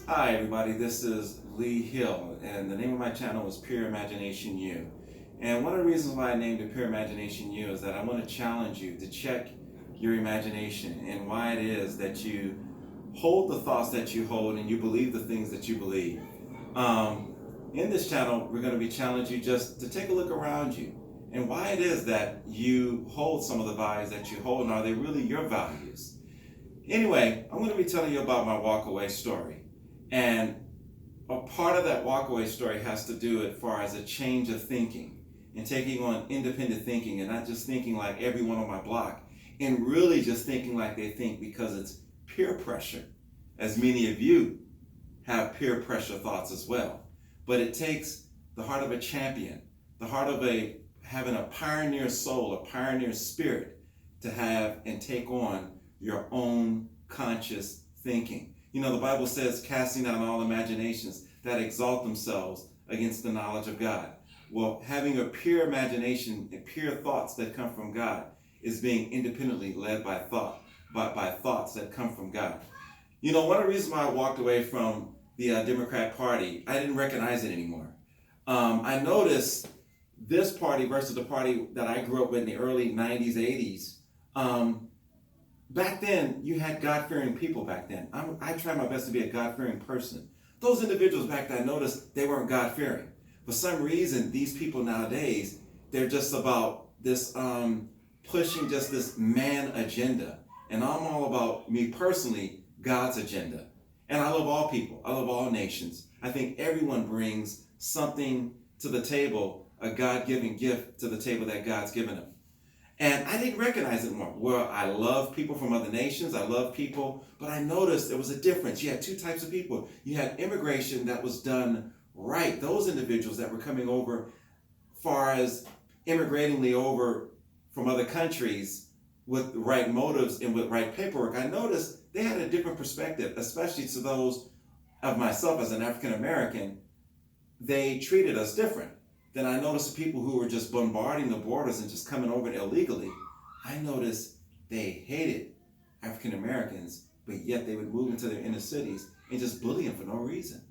Hi everybody, this is Lee Hill, and the name of my channel is Pure Imagination U. And one of the reasons why I named it Pure Imagination U is that I want to challenge you to check your imagination and why it is that you hold the thoughts that you hold and you believe the things that you believe. In this channel, we're going to be challenging you just to take a look around you and why it is that you hold some of the values that you hold, and are they really your values? Anyway, I'm going to be telling you about my walkaway story. And a part of that walkaway story has to do as far as a change of thinking and taking on independent thinking and not just thinking like everyone on my block and really just thinking like they think because it's peer pressure, as many of you have peer pressure thoughts as well. But it takes the heart of a champion, the heart of having a pioneer soul, a pioneer spirit to have and take on your own conscious thinking. You know, the Bible says, casting down all imaginations that exalt themselves against the knowledge of God. Well, having a pure imagination and pure thoughts that come from God is being independently led by thoughts that come from God. You know, one of the reasons why I walked away from the Democrat Party, I didn't recognize it anymore. I noticed this party versus the party that I grew up with in the early 90s, 80s. Back then, you had God-fearing people back then. I tried my best to be a God-fearing person. Those individuals back then, I noticed they weren't God-fearing. For some reason, these people nowadays, they're just about this pushing just this man agenda. And I'm all about, me personally, God's agenda. And I love all people. I love all nations. I think everyone brings something to the table, a God-given gift to the table that God's given them. And I didn't recognize it more. Well, I love people from other nations. I love people. But I noticed there was a difference. You had two types of people. You had immigration that was done right. Those individuals that were coming over, far as immigratingly over from other countries with the right motives and with right paperwork, I noticed they had a different perspective, especially to those of myself as an African American. They treated us different. Then I noticed the people who were just bombarding the borders and just coming over illegally. I noticed they hated African Americans, but yet they would move into their inner cities and just bully them for no reason.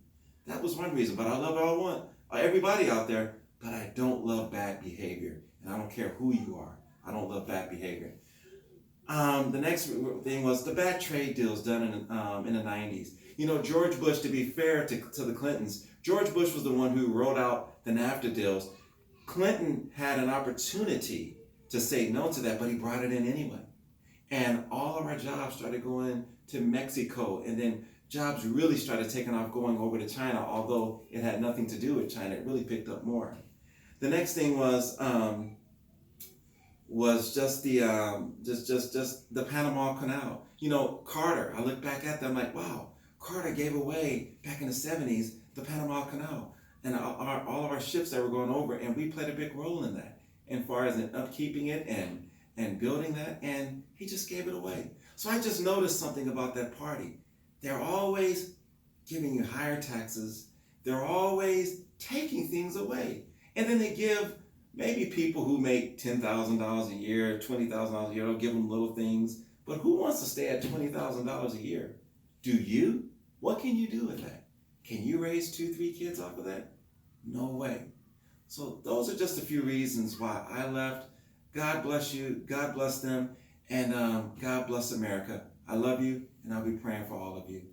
That was one reason. But I love everybody out there, but I don't love bad behavior. And I don't care who you are. I don't love bad behavior. The next thing was the bad trade deals done in the 90s. You know, George Bush, to be fair to the Clintons, George Bush was the one who wrote out the NAFTA deals. Clinton had an opportunity to say no to that, but he brought it in anyway. And all of our jobs started going to Mexico, and then jobs really started taking off going over to China, although it had nothing to do with China. It really picked up more. The next thing was just the Panama Canal. You know, Carter. I look back at them like, wow, Carter gave away back in the 70s the Panama Canal and all of our ships that were going over, and we played a big role in that, as far as in upkeeping it and building that, and he just gave it away. So I just noticed something about that party. They're always giving you higher taxes. They're always taking things away, and then they give. Maybe people who make $10,000 a year, $20,000 a year, they'll give them little things. But who wants to stay at $20,000 a year? Do you? What can you do with that? Can you raise 2, 3 kids off of that? No way. So those are just a few reasons why I left. God bless you. God bless them. And God bless America. I love you, and I'll be praying for all of you.